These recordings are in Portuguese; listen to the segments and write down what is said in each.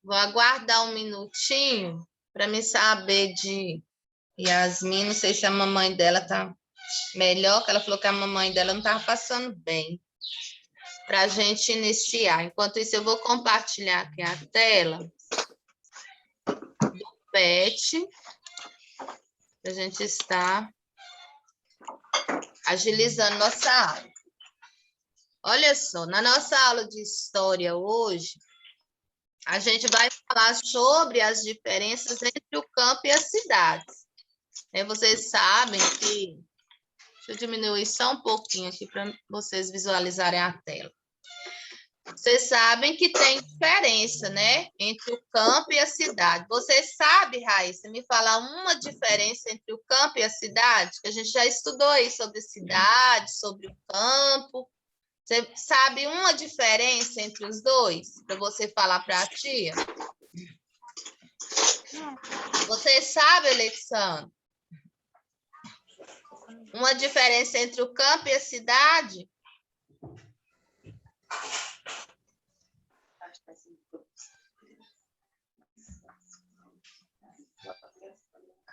Vou aguardar um minutinho para me saber de Yasmin. Não sei se a mamãe dela tá melhor, que ela falou que a mamãe dela não estava passando bem. Para a gente iniciar. Enquanto isso, eu vou compartilhar aqui a tela do PET, para a gente estar agilizando nossa aula. Olha só, na nossa aula de história hoje, a gente vai falar sobre as diferenças entre o campo e as cidades. Vocês sabem que... Deixa eu diminuir só um pouquinho aqui para vocês visualizarem a tela. Vocês sabem que tem diferença, né, entre o campo e a cidade. Você sabe, Raíssa, me falar uma diferença entre o campo e a cidade? Que a gente já estudou aí sobre cidade, sobre o campo. Você sabe uma diferença entre os dois? Para você falar para a tia? Você sabe, Alexandre? Uma diferença entre o campo e a cidade?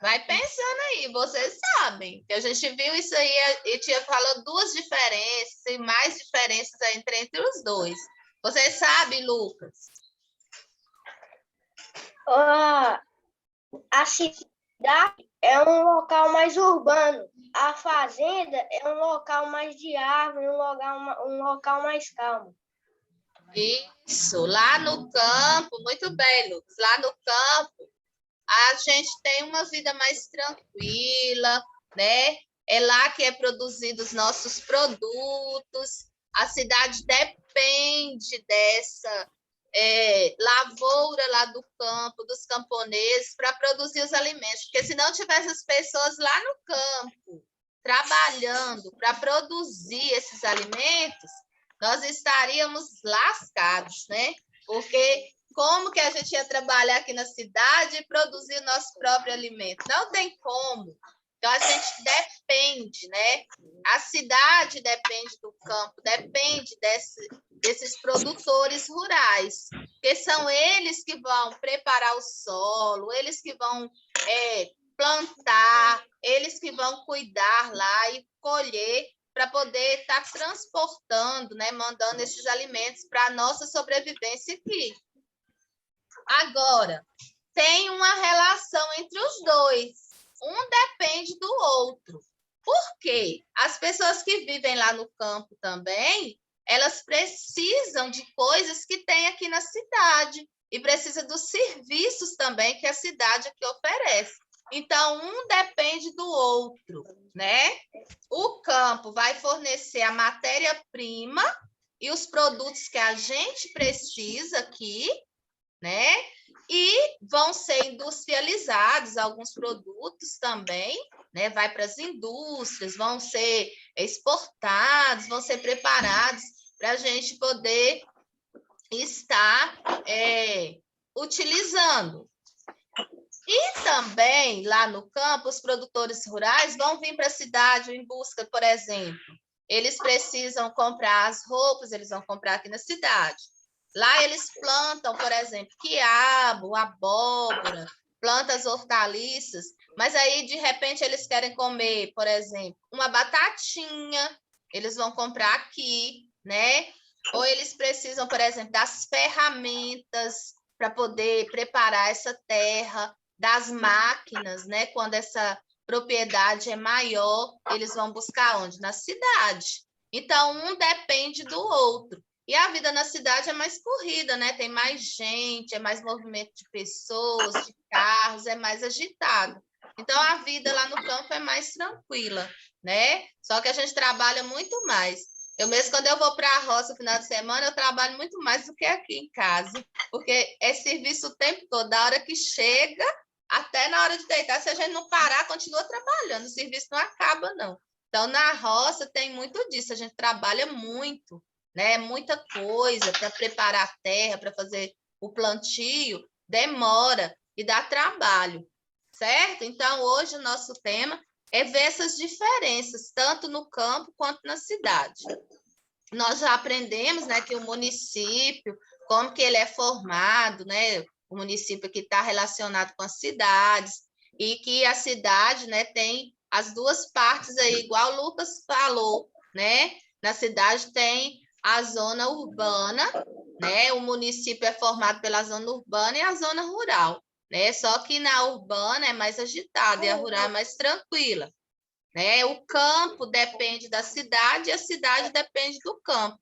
Vai pensando aí, vocês sabem. Que a gente viu isso aí e tia falou duas diferenças e mais diferenças entre os dois. Vocês sabem, Lucas? A cidade é um local mais urbano. A fazenda é um local mais de árvore, um local mais calmo. Isso, lá no campo, muito bem, Lucas. Lá no campo, a gente tem uma vida mais tranquila, né? É lá que é produzido os nossos produtos. A cidade depende dessa lavoura lá do campo, dos camponeses, para produzir os alimentos. Porque se não tivesse as pessoas lá no campo, trabalhando para produzir esses alimentos, nós estaríamos lascados, né? Porque como que a gente ia trabalhar aqui na cidade e produzir o nosso próprio alimento? Não tem como. Então, a gente depende, né? A cidade depende do campo, depende desses produtores rurais, porque são eles que vão preparar o solo, eles que vão plantar, eles que vão cuidar lá e colher para poder estar transportando, né? Mandando esses alimentos para a nossa sobrevivência aqui. Agora, tem uma relação entre os dois. Um depende do outro. Por quê? As pessoas que vivem lá no campo também, elas precisam de coisas que tem aqui na cidade e precisa dos serviços também que a cidade aqui oferece. Então, um depende do outro, né? O campo vai fornecer a matéria-prima e os produtos que a gente precisa aqui, né? E vão ser industrializados alguns produtos também, né? Vai para as indústrias, vão ser exportados, vão ser preparados para a gente poder estar utilizando. E também, lá no campo, os produtores rurais vão vir para a cidade em busca, por exemplo, eles precisam comprar as roupas, eles vão comprar aqui na cidade. Lá eles plantam, por exemplo, quiabo, abóbora, plantas hortaliças, mas aí, de repente, eles querem comer, por exemplo, uma batatinha, eles vão comprar aqui, né? Ou eles precisam, por exemplo, das ferramentas para poder preparar essa terra, das máquinas, né? Quando essa propriedade é maior, eles vão buscar onde? Na cidade. Então, um depende do outro. E a vida na cidade é mais corrida, né? Tem mais gente, é mais movimento de pessoas, de carros, é mais agitado. Então, a vida lá no campo é mais tranquila, né? Só que a gente trabalha muito mais. Eu mesmo, quando eu vou para a roça no final de semana, eu trabalho muito mais do que aqui em casa, porque é serviço o tempo todo, da hora que chega até na hora de deitar. Se a gente não parar, continua trabalhando, o serviço não acaba, não. Então, na roça tem muito disso, a gente trabalha muito, né? Muita coisa para preparar a terra, para fazer o plantio, demora e dá trabalho. certo? Então, hoje o nosso tema é ver essas diferenças, tanto no campo quanto na cidade. Nós já aprendemos, né, que o município, como que ele é formado, né, o município que está relacionado com as cidades, e que a cidade, né, tem as duas partes aí, igual o Lucas falou, né? Na cidade tem a zona urbana, né? O município é formado pela zona urbana e a zona rural, né? Só que na urbana é mais agitada e a rural é mais tranquila, né? O campo depende da cidade e a cidade depende do campo.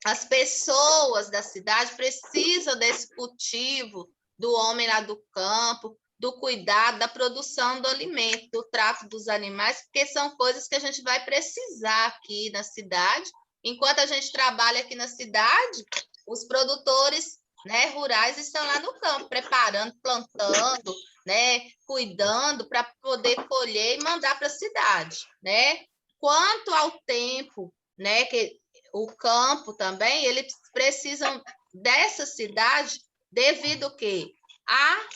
As pessoas da cidade precisam desse cultivo do homem lá do campo, do cuidado, da produção do alimento, do trato dos animais, porque são coisas que a gente vai precisar aqui na cidade. Enquanto a gente trabalha aqui na cidade, os produtores, né, rurais estão lá no campo, preparando, plantando, né, cuidando para poder colher e mandar para a cidade, né? Quanto ao tempo, né, que o campo também, eles precisam dessa cidade devido ao quê? À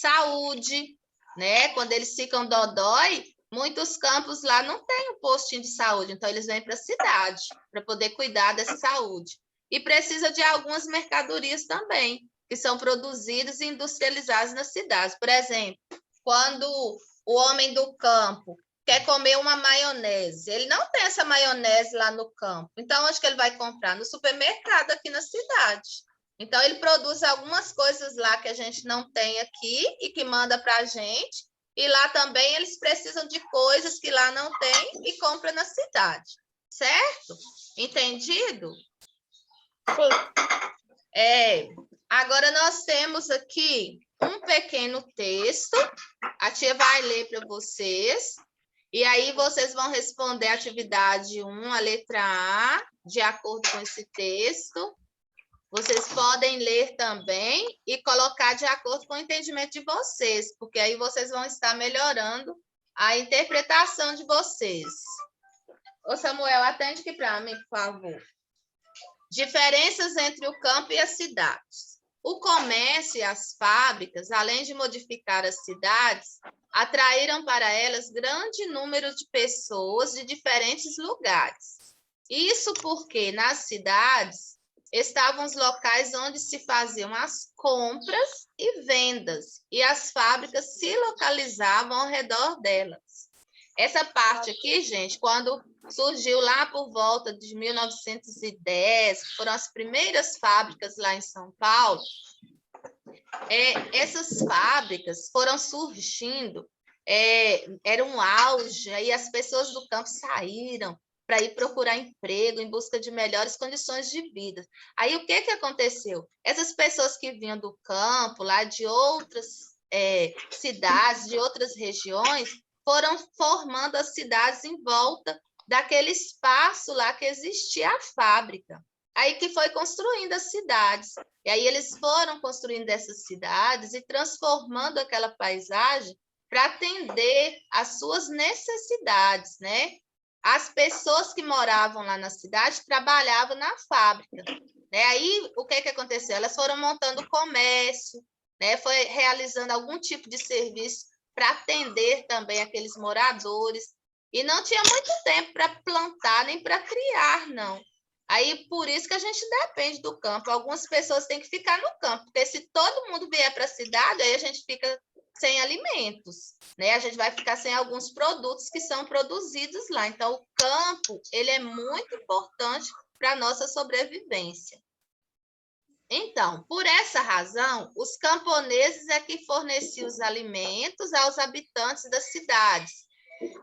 saúde, né? Quando eles ficam dodói, muitos campos lá não tem um postinho de saúde, então eles vêm para a cidade para poder cuidar dessa saúde. E precisa de algumas mercadorias também, que são produzidas e industrializadas nas cidades. Por exemplo, quando o homem do campo quer comer uma maionese, ele não tem essa maionese lá no campo, então onde que ele vai comprar? No supermercado aqui na cidade. Então, ele produz algumas coisas lá que a gente não tem aqui e que manda para a gente. E lá também eles precisam de coisas que lá não tem e compra na cidade. Certo? Entendido? Sim. Agora, nós temos aqui um pequeno texto. A tia vai ler para vocês. E aí, vocês vão responder a atividade 1, a letra A, de acordo com esse texto. Vocês podem ler também e colocar de acordo com o entendimento de vocês, porque aí vocês vão estar melhorando a interpretação de vocês. Ô Samuel, atende aqui para mim, por favor. Diferenças entre o campo e as cidades. O comércio e as fábricas, além de modificar as cidades, atraíram para elas grande número de pessoas de diferentes lugares. Isso porque nas cidades estavam os locais onde se faziam as compras e vendas, e as fábricas se localizavam ao redor delas. Essa parte aqui, gente, quando surgiu lá por volta de 1910, foram as primeiras fábricas lá em São Paulo, essas fábricas foram surgindo, era um auge, aí as pessoas do campo saíram para ir procurar emprego em busca de melhores condições de vida. Aí o que aconteceu? Essas pessoas que vinham do campo, lá de outras cidades, de outras regiões, foram formando as cidades em volta daquele espaço lá que existia a fábrica. Aí que foi construindo as cidades. E aí eles foram construindo essas cidades e transformando aquela paisagem para atender às suas necessidades, né? As pessoas que moravam lá na cidade trabalhavam na fábrica, né? Aí o que aconteceu? Elas foram montando comércio, né? Foi realizando algum tipo de serviço para atender também aqueles moradores. E não tinha muito tempo para plantar nem para criar, não. Aí, por isso que a gente depende do campo. Algumas pessoas têm que ficar no campo, porque se todo mundo vier para a cidade, aí a gente fica sem alimentos, né? A gente vai ficar sem alguns produtos que são produzidos lá. Então, o campo, ele é muito importante para a nossa sobrevivência. Então, por essa razão, os camponeses é que forneciam os alimentos aos habitantes das cidades.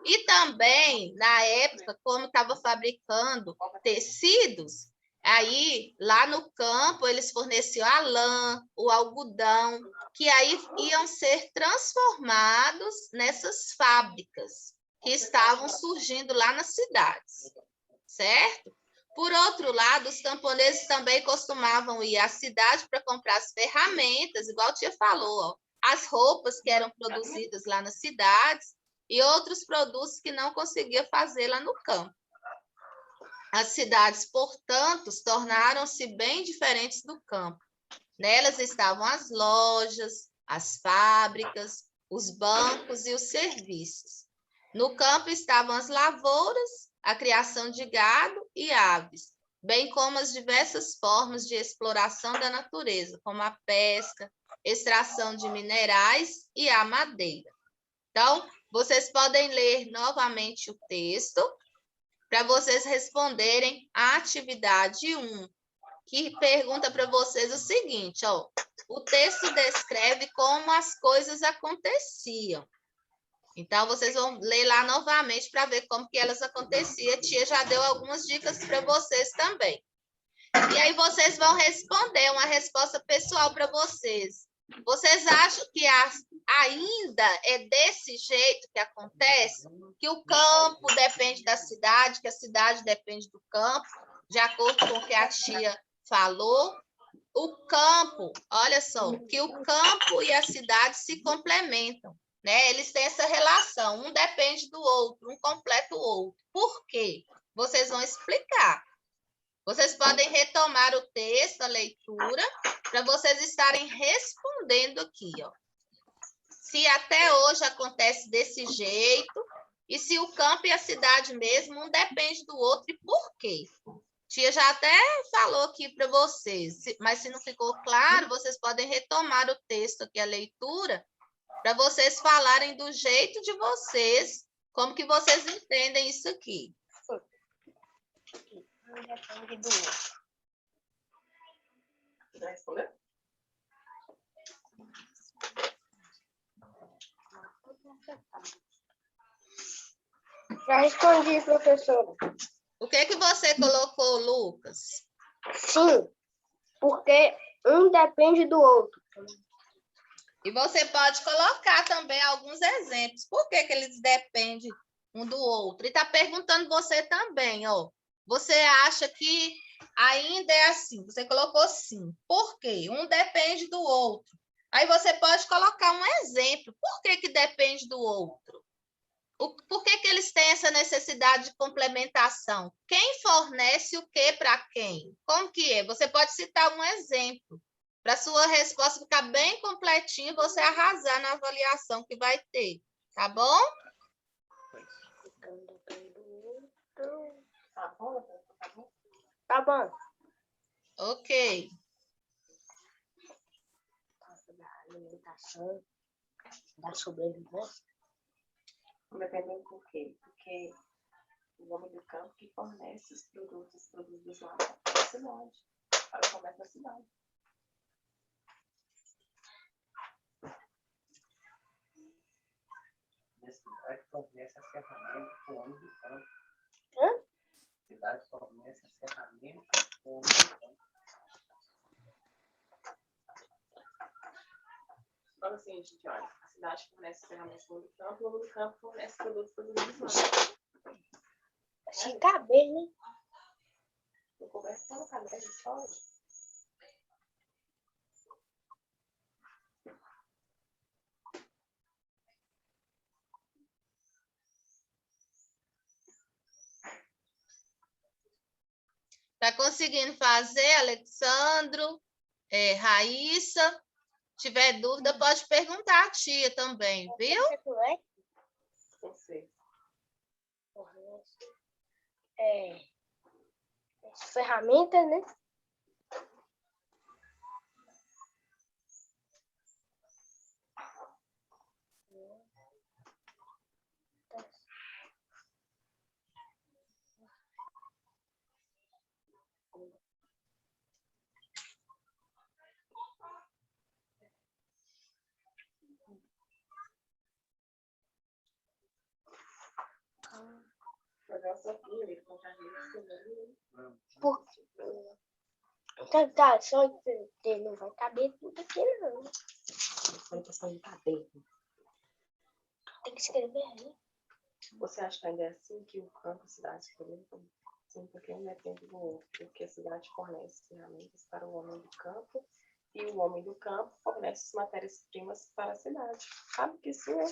E também, na época, como estava fabricando tecidos, aí, lá no campo, eles forneciam a lã, o algodão, que aí iam ser transformados nessas fábricas que estavam surgindo lá nas cidades, certo? Por outro lado, os camponeses também costumavam ir à cidade para comprar as ferramentas, igual a tia falou, ó, as roupas que eram produzidas lá nas cidades e outros produtos que não conseguia fazer lá no campo. As cidades, portanto, tornaram-se bem diferentes do campo. Nelas estavam as lojas, as fábricas, os bancos e os serviços. No campo estavam as lavouras, a criação de gado e aves, bem como as diversas formas de exploração da natureza, como a pesca, extração de minerais e a madeira. Então, vocês podem ler novamente o texto para vocês responderem a atividade 1, que pergunta para vocês o seguinte, ó, o texto descreve como as coisas aconteciam. Então, vocês vão ler lá novamente para ver como que elas aconteciam. A tia já deu algumas dicas para vocês também. E aí vocês vão responder uma resposta pessoal para vocês. Vocês acham que ainda é desse jeito que acontece? Que o campo depende da cidade, que a cidade depende do campo, de acordo com o que a tia falou? O campo, olha só, que o campo e a cidade se complementam, né? Eles têm essa relação, um depende do outro, um completa o outro. Por quê? Vocês vão explicar. Vocês podem retomar o texto, a leitura, para vocês estarem respondendo aqui, ó. Se até hoje acontece desse jeito, e se o campo e a cidade mesmo, um depende do outro, e por quê? Tia já até falou aqui para vocês, mas se não ficou claro, vocês podem retomar o texto aqui, a leitura, para vocês falarem do jeito de vocês, como que vocês entendem isso aqui. Depende do outro. Já respondeu? Já respondi, professora. O que você colocou, Lucas? Sim, porque um depende do outro. E você pode colocar também alguns exemplos. Por que eles dependem um do outro? E está perguntando você também, ó. Você acha que ainda é assim? Você colocou sim. Por quê? Um depende do outro. Aí você pode colocar um exemplo. Por que depende do outro? Por que eles têm essa necessidade de complementação? Quem fornece o que para quem? Como que é? Você pode citar um exemplo para a sua resposta ficar bem completinha e você arrasar na avaliação que vai ter. Tá bom? Tá bom? Tá bom? Tá bom. Ok. Da alimentação, da sobrevivência. Dependendo por quê? Porque o homem do campo que fornece os produtos lá para a cidade, para o comércio da cidade. A cidade fornece as ferramentas para o homem do campo. Hã? A cidade fornece as ferramentas para o homem do campo. Fala assim, gente, olha, a cidade fornece ferramentas para o homem do campo, o homem do campo fornece produtos produzidos lá. Se caber, né? No comércio, tá no caderno de história. Tá conseguindo fazer, Alexandro, Raíssa? Se tiver dúvida, pode perguntar à tia também, viu? Você. Ferramentas, né? Tá, só não vai caber tudo aqui, não. Foi questão de caber. Tem que escrever aí. Você acha que ainda é assim que o campo e a cidade se conectam? Sim, porque um depende do outro. Porque a cidade fornece ferramentas para o homem do campo e o homem do campo fornece as matérias-primas para a cidade. Sabe que sim, né?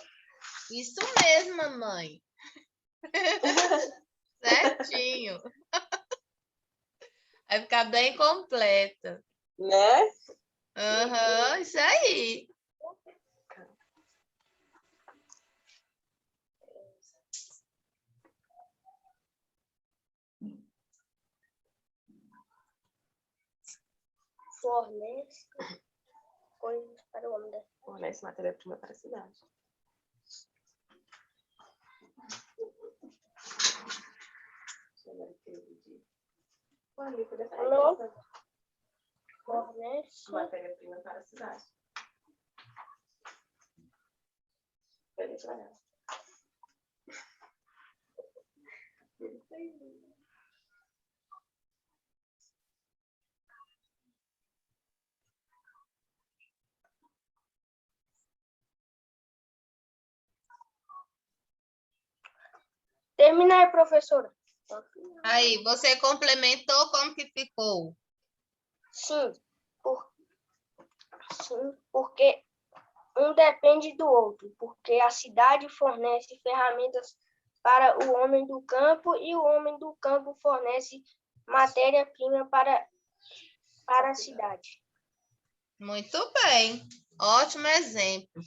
Isso mesmo, mamãe. Certinho. Vai ficar bem completa. Né? Aham, isso aí. Fornece coisas para o homem da Fornece matéria-prima para a cidade. Alô? Fornece Matéria-prima para a cidade. Pede para ela. Termina aí, professora. Aí, você complementou, como que ficou? Sim, porque um depende do outro, porque a cidade fornece ferramentas para o homem do campo e o homem do campo fornece matéria-prima para a cidade. Muito bem. Ótimo exemplo.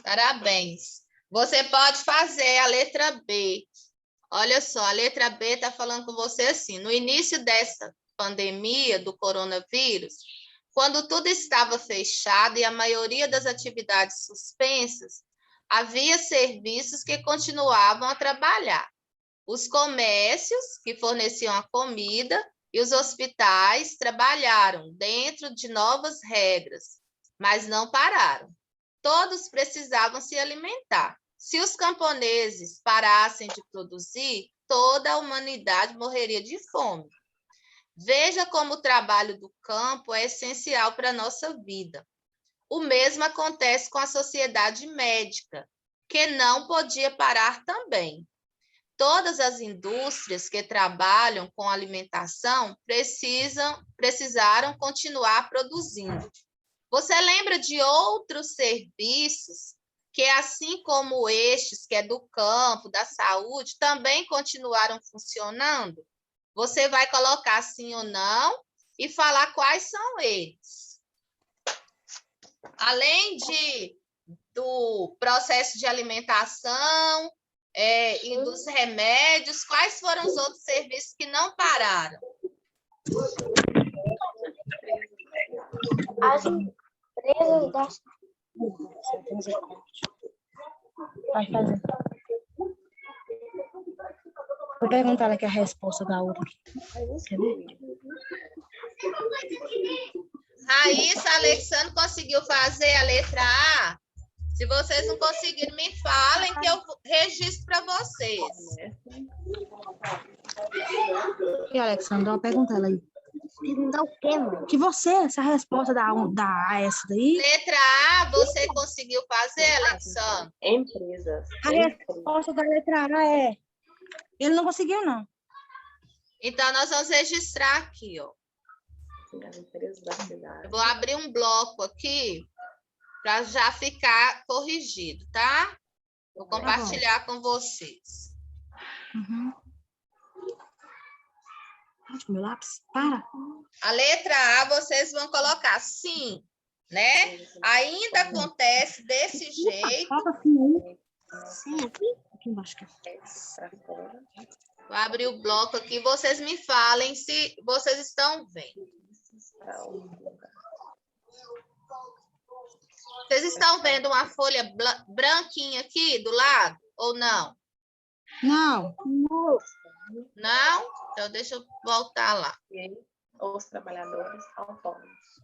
Parabéns. Você pode fazer a letra B. Olha só, a letra B está falando com você assim: no início dessa pandemia do coronavírus, quando tudo estava fechado e a maioria das atividades suspensas, havia serviços que continuavam a trabalhar. Os comércios que forneciam a comida e os hospitais trabalharam dentro de novas regras, mas não pararam. Todos precisavam se alimentar. Se os camponeses parassem de produzir, toda a humanidade morreria de fome. Veja como o trabalho do campo é essencial para a nossa vida. O mesmo acontece com a sociedade médica, que não podia parar também. Todas as indústrias que trabalham com alimentação precisaram continuar produzindo. Você lembra de outros serviços que, assim como estes, que é do campo, da saúde, também continuaram funcionando? Você vai colocar sim ou não e falar quais são eles. Além do processo de alimentação e dos remédios, quais foram os outros serviços que não pararam? As empresas da Vai fazer. Vou perguntar aqui a resposta da outra. Quer ver? Raíssa, Alexandre conseguiu fazer a letra A? Se vocês não conseguirem, me falem que eu registro para vocês. E Alexandre, dá uma pergunta ela aí. Perguntar o quê, mano? Que você, essa resposta da A, essa daí, Letra A, você conseguiu fazer, Alexandre? Empresas. a resposta da letra A é... Ele não conseguiu, não. Então, nós vamos registrar aqui, ó. As empresas da cidade. Eu vou abrir um bloco aqui para já ficar corrigido, tá? Vou compartilhar com vocês. Uhum. Onde meu lápis? Para. A letra A, vocês vão colocar sim, né? Ainda acontece desse jeito. Falta assim. Sim, aqui embaixo. Para fora. Vou abrir o bloco aqui. Vocês me falem se vocês estão vendo. Para um lugar. Vocês estão vendo uma folha branquinha aqui do lado ou não? Não. Não? Então, deixa eu voltar lá. E aí, os trabalhadores autônomos.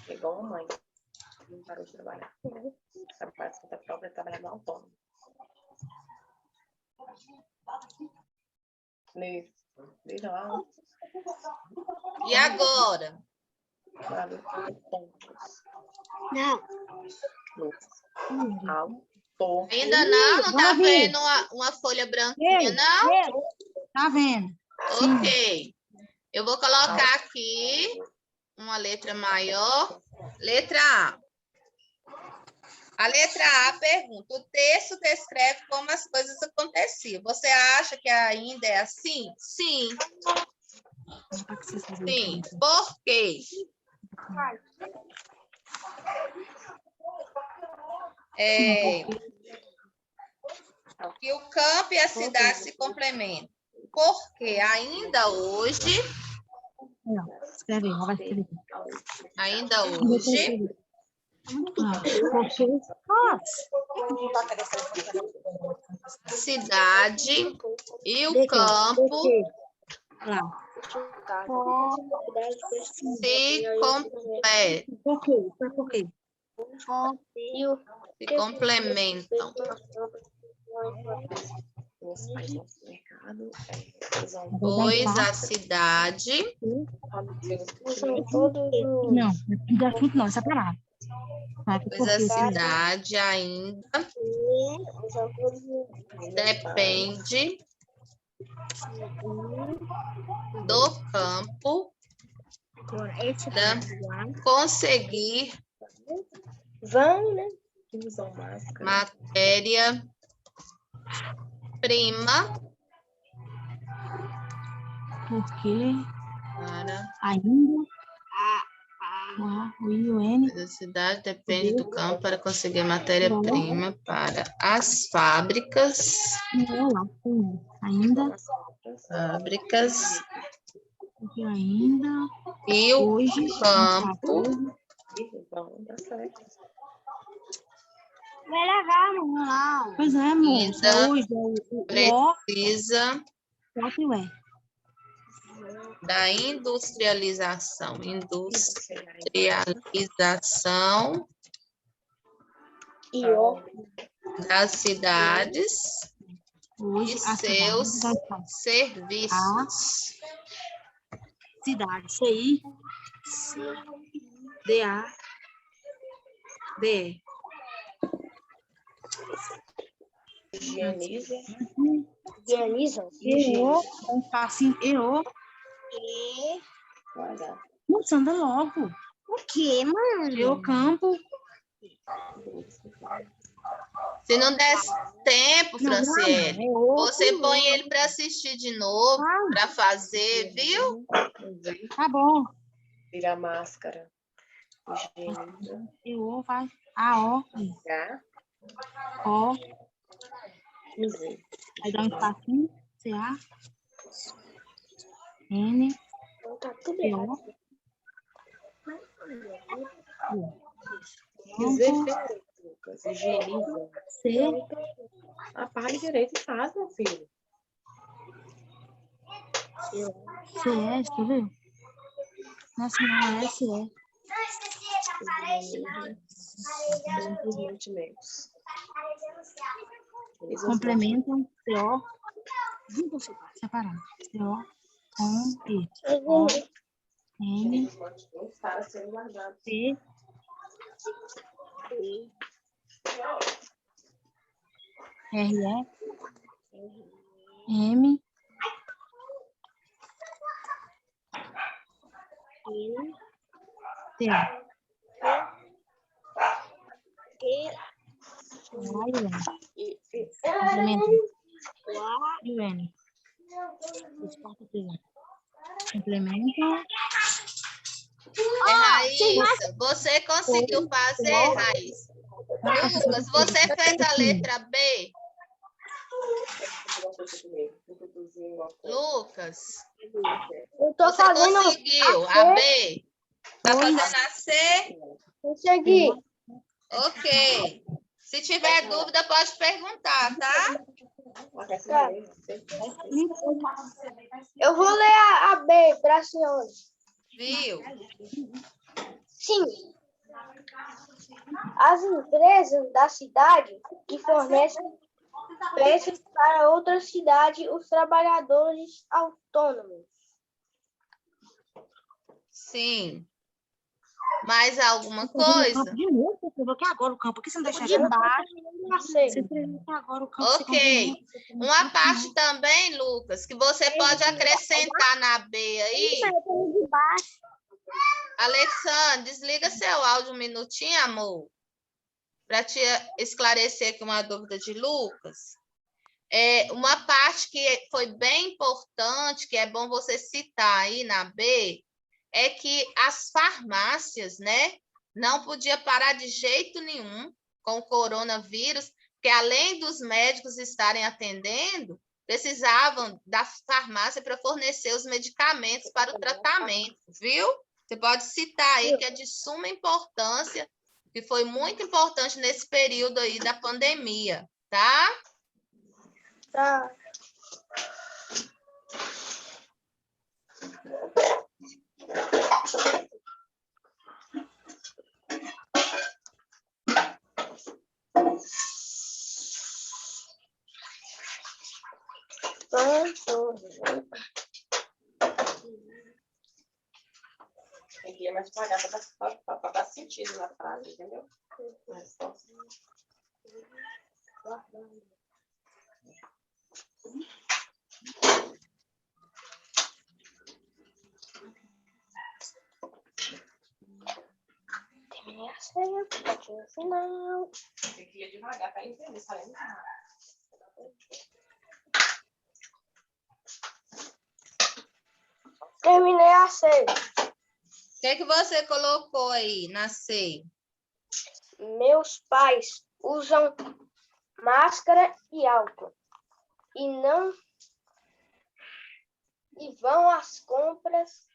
Igual a mãe. Não parou de trabalhar. Trabalha por conta própria, trabalhador autônomo. Veja lá. E agora? Não. Autônomo. Ainda não tá Vamos ver. vendo uma folha branquinha, não? Tá vendo? Ok. Eu vou colocar aqui uma letra maior. Letra A. A letra A pergunta: o texto descreve como as coisas aconteciam. Você acha que ainda é assim? Sim. Sim. Por quê? Que o campo e a cidade se complementam. Porque ainda hoje Não, escreve aí, vai escrever. ainda hoje, cidade e o campo se completam. Se complementam. Pois a cidade Não, do assunto não, essa palavra. pois a cidade ainda depende do campo para conseguir Vão, né? Usam máscara. matéria-prima Porque para ainda o IUN a cidade depende do campo para conseguir matéria-prima para as fábricas ainda porque ainda e o hoje campo Então, dá certo. Vai levar, não. Pois é, moça, Ainda hoje é o O, precisa o e o E. da industrialização E ó, das cidades Hoje e a seus cidade vai estar serviços. cidade, CI, DA, DE. Higieniza. higienizam. EO, um passinho EO. Olha, Moça, anda logo. O quê, mano? EO campo. Se não der tempo, Franciele, EO. você põe ele para assistir de novo, para fazer, viu? Tá bom. tira a máscara. Higieniza. EO vai. AO. H. O. Z. Aí dá um espacinho. CA. N. Então tá tudo EO. errado. Z feito, Lucas. Higieniza. C. Apague direito e faz, meu filho. CS, tá vendo? Nossa, não é SE. Mantimentos. Complementam. CO. Separado. CO. Com E. O. N. Para serem guardados. T. RE. M. T. Complemento. UN. Complemento. Raíssa, você conseguiu fazer, Raíssa? Lucas, você fez a letra B? Lucas, Eu tô você fazendo conseguiu a B? Tá fazendo a C? Consegui. Ok. Se tiver dúvida, pode perguntar, tá? Tá. Eu vou ler a B para a senhora. Viu? Sim. As empresas da cidade que fornecem peças para outra cidade, os trabalhadores autônomos. Sim. Mais alguma coisa? De novo, você coloquei agora o campo. Por que você não deixa De baixo, Você escreveu agora o campo. você Ok. complementa. Uma parte também, Lucas, que você pode acrescentar na B aí. De baixo. Alexandre, desliga seu áudio um minutinho, amor, para te esclarecer aqui uma dúvida de Lucas. Uma parte que foi bem importante, que é bom você citar aí na B, é que as farmácias, né, não podia parar de jeito nenhum com o coronavírus, porque além dos médicos estarem atendendo, precisavam da farmácia para fornecer os medicamentos para o tratamento, viu? Você pode citar aí que é de suma importância, que foi muito importante nesse período aí da pandemia, tá? Tá. Pronto. Tem que ler mais devagar para dar sentido na frase, entendeu? Na resposta. Terminei a senha, aqui no final. Tem que ler devagar para entender, está lendo errado. Terminei a senha. O que você colocou aí na ceia? Meus pais usam máscara e álcool e vão às compras.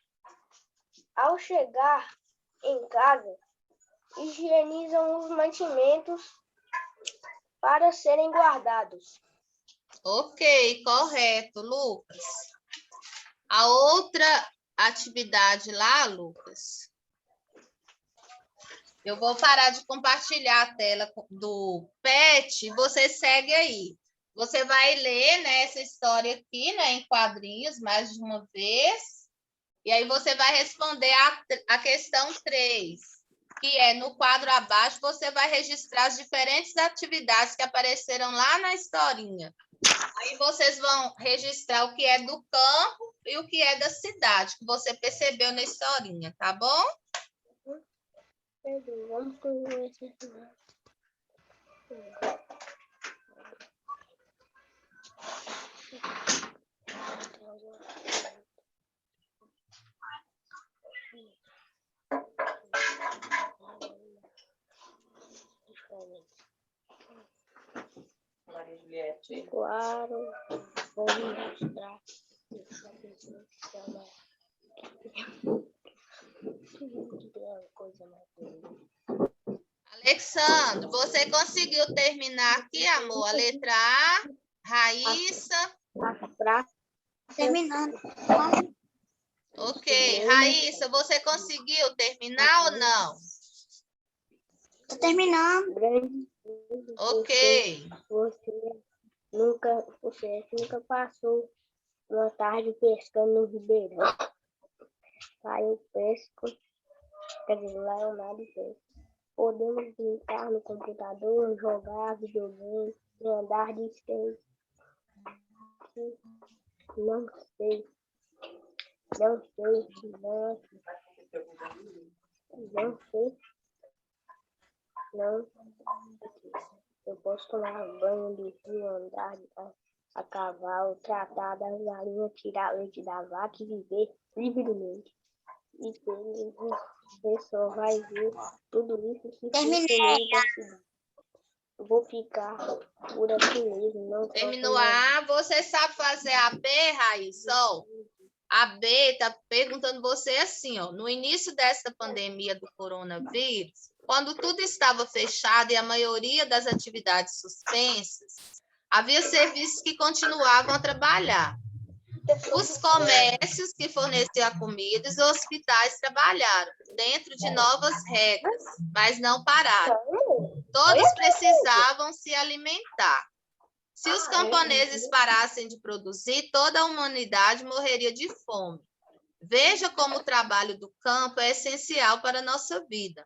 Ao chegar em casa, higienizam os mantimentos para serem guardados. Ok, correto, Lucas. A outra atividade lá, Lucas, eu vou parar de compartilhar a tela do PET, você segue aí. Você vai ler, né, essa história aqui, né, em quadrinhos, mais de uma vez, e aí você vai responder a questão 3, que é no quadro abaixo, você vai registrar as diferentes atividades que apareceram lá na historinha. Aí vocês vão registrar o que é do campo e o que é da cidade, que você percebeu na historinha, tá bom? Vamos conhecer. Maria Juliette. Claro, vou mostrar. Alexandre, você conseguiu terminar aqui, amor? A letra A, Raíssa. Terminando. Ok. Raíssa, você conseguiu terminar ou não? Tô terminando. Grande. Ok. Você nunca passou uma tarde pescando no Ribeirão. Lá eu pesco, quer dizer, lá eu nado e pesco. Podemos brincar no computador, jogar videogame, andar de skate. Não sei. Não sei. Não. Eu posso tomar banho do rio, andar a cavalo, tratar das galinhas, tirar leite da vaca e viver livremente. E você só vai ver tudo isso se Terminei. Eu vou ficar por aqui mesmo. Não Terminou a A. Você sabe fazer a B, Raíssa? Ó, a B está perguntando você assim, ó, no início desta pandemia do coronavírus, quando tudo estava fechado e a maioria das atividades suspensas, havia serviços que continuavam a trabalhar. Os comércios que forneciam a comida e os hospitais trabalharam dentro de novas regras, mas não pararam. Todos precisavam se alimentar. Se os camponeses parassem de produzir, toda a humanidade morreria de fome. Veja como o trabalho do campo é essencial para a nossa vida.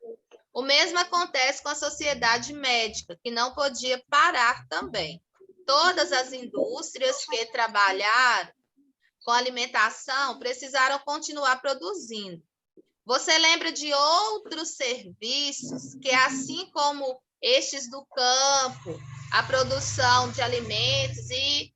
O mesmo acontece com a sociedade médica, que não podia parar também. Todas as indústrias que trabalharam com alimentação precisaram continuar produzindo. Você lembra de outros serviços que, assim como estes do campo, a produção de alimentos e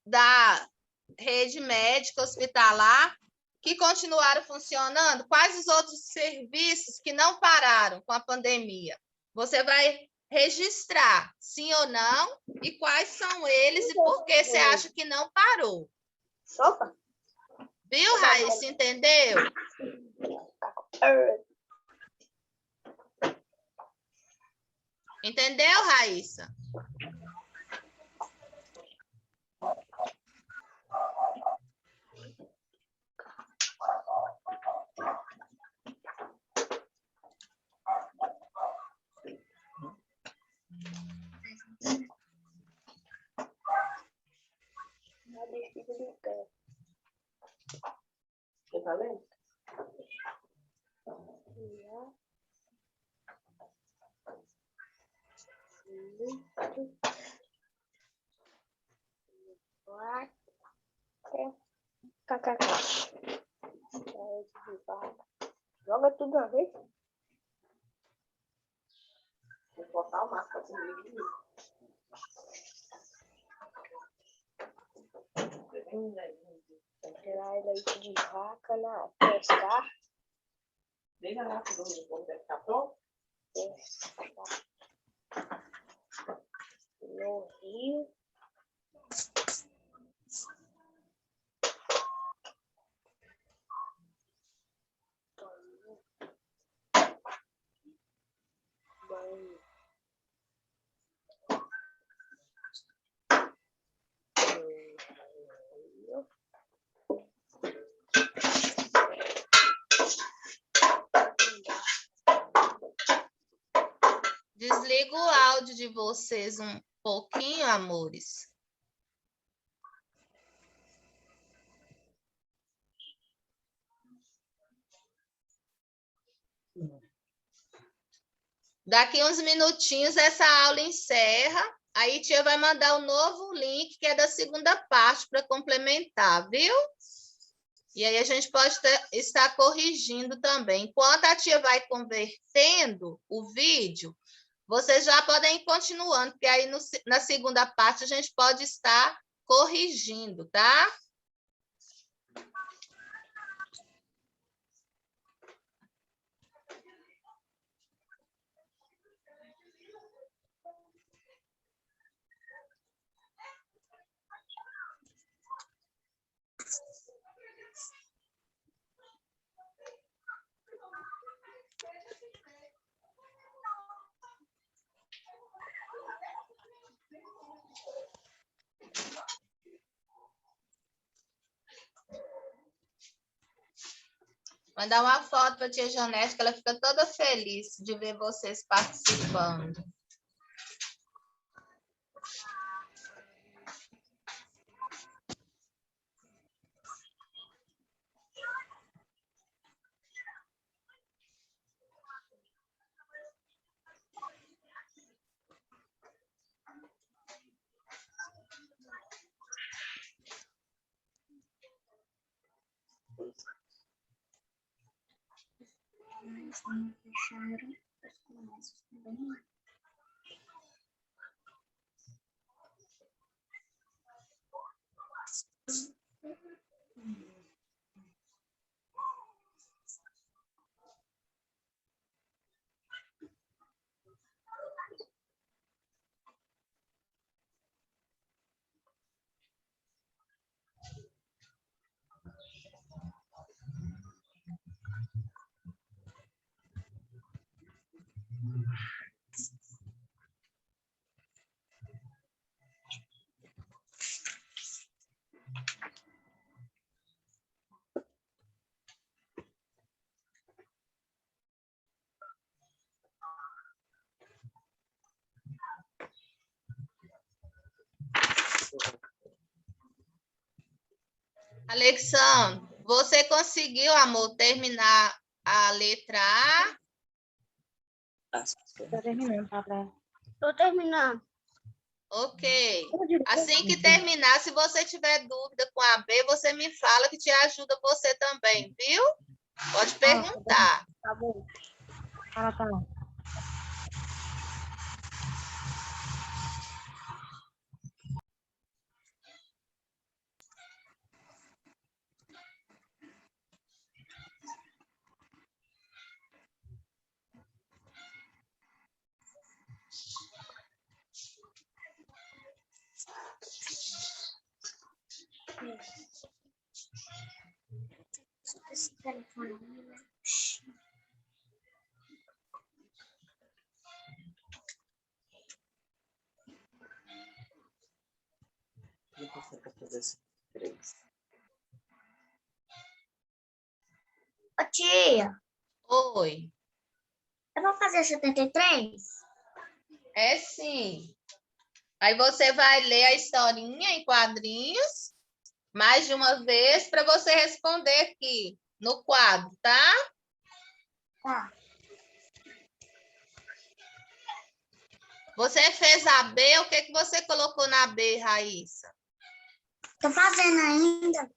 da rede médica hospitalar, que continuaram funcionando? Quais os outros serviços que não pararam com a pandemia? Você vai registrar, sim ou não, e quais são eles e por que você acha que não parou. Sopa? Viu, Raíssa? Entendeu? Entendeu, Raíssa? Você tá lendo? Joga tudo uma vez. Vou botar o máscara comigo. Tirar leite de vaca na pescar. Liga lá pro dono, deve estar pronto. No rio. Banho. Desliga o áudio de vocês um pouquinho, amores. Daqui uns minutinhos essa aula encerra. Aí tia vai mandar o novo link, que é da segunda parte, para complementar, viu? E aí a gente pode estar corrigindo também. Enquanto a tia vai convertendo o vídeo, vocês já podem ir continuando, porque aí na segunda parte a gente pode estar corrigindo, tá? Mandar uma foto para a tia Janete, que ela fica toda feliz de ver vocês participando. Não fecharam os comércios também. Alexandre, você conseguiu, amor, terminar a letra A? Tô terminando, Pablé. Tô terminando. Ok. Assim que terminar, se você tiver dúvida com a B, você me fala que te ajuda você também, viu? Pode perguntar. Tá bom. Fala, tá. Vou passar para fazer esse 3. Ô, tia, Oi. eu vou fazer 73? É sim. Aí você vai ler a historinha em quadrinhos mais de uma vez para você responder aqui no quadro, tá? Tá. Você fez a B, o que você colocou na B, Raíssa? Tô fazendo ainda.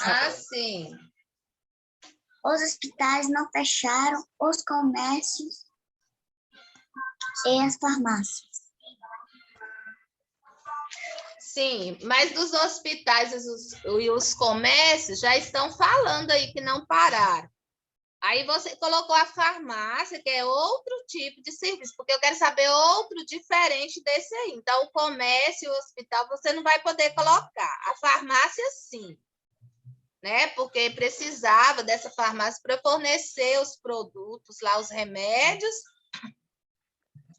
Ah, sim. Os hospitais não fecharam, os comércios e as farmácias. Sim, mas dos hospitais e os comércios já estão falando aí que não pararam. Aí você colocou a farmácia, que é outro tipo de serviço, porque eu quero saber outro diferente desse aí. Então, o comércio e o hospital você não vai poder colocar. A farmácia, sim, né? Porque precisava dessa farmácia para fornecer os produtos lá, os remédios.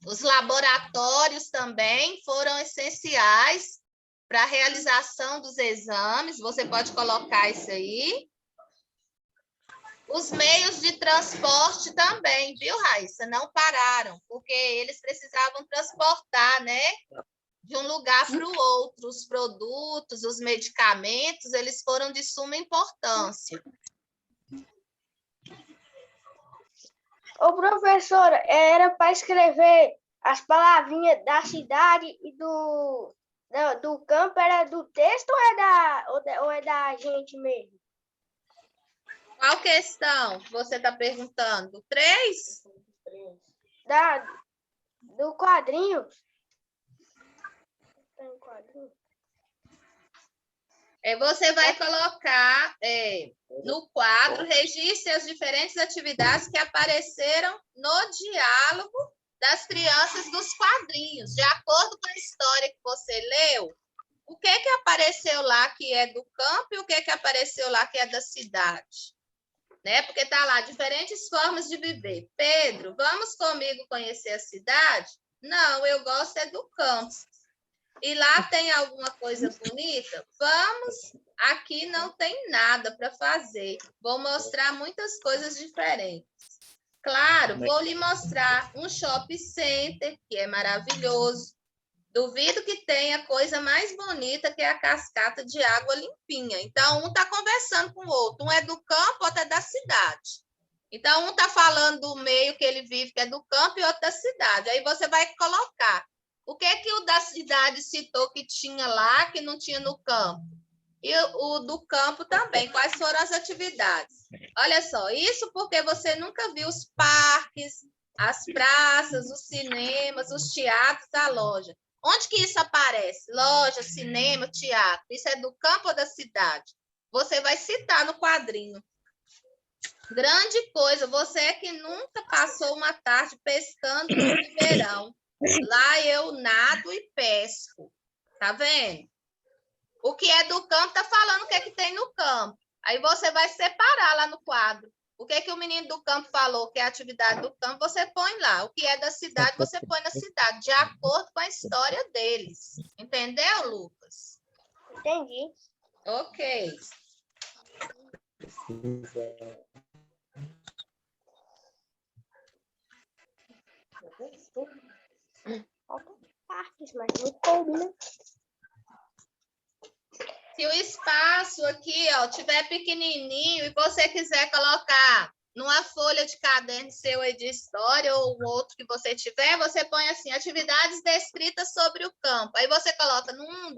Os laboratórios também foram essenciais para a realização dos exames. Você pode colocar isso aí. Os meios de transporte também, viu, Raíssa? Não pararam, porque eles precisavam transportar, né? De um lugar para o outro. Os produtos, os medicamentos, eles foram de suma importância. Ô, professora, era para escrever as palavrinhas da cidade e do campo, era do texto ou é da gente mesmo? Qual questão que você está perguntando? 3? Do quadrinho. Tem quadrinho? Você vai colocar no quadro, registre as diferentes atividades que apareceram no diálogo das crianças dos quadrinhos. De acordo com a história que você leu, o que apareceu lá que é do campo e o que apareceu lá que é da cidade? Né? Porque está lá, diferentes formas de viver. Pedro, vamos comigo conhecer a cidade? Não, eu gosto é do campo. E lá tem alguma coisa bonita? Vamos, aqui não tem nada para fazer. Vou mostrar muitas coisas diferentes. Claro, vou lhe mostrar um shopping center, que é maravilhoso. Duvido que tenha coisa mais bonita que a cascata de água limpinha. Então, um está conversando com o outro. Um é do campo, outro é da cidade. Então, um está falando do meio que ele vive, que é do campo, e outro da cidade. Aí você vai colocar. O que o da cidade citou que tinha lá, que não tinha no campo? E o do campo também. Quais foram as atividades? Olha só, isso porque você nunca viu os parques, as praças, os cinemas, os teatros, a loja. Onde que isso aparece? Loja, cinema, teatro. Isso é do campo ou da cidade? Você vai citar no quadrinho. Grande coisa, você que nunca passou uma tarde pescando no ribeirão. Lá eu nado e pesco. Tá vendo? O que é do campo está falando o que é que tem no campo. Aí você vai separar lá no quadro. O que é que o menino do campo falou, que é a atividade do campo, você põe lá. O que é da cidade, você põe na cidade, de acordo com a história deles. Entendeu, Lucas? Entendi. Ok. Faltam partes, mas não combina. Se o espaço aqui, ó, tiver pequenininho e você quiser colocar numa folha de caderno seu aí de história ou outro que você tiver, você põe assim, atividades descritas sobre o campo. Aí você coloca num,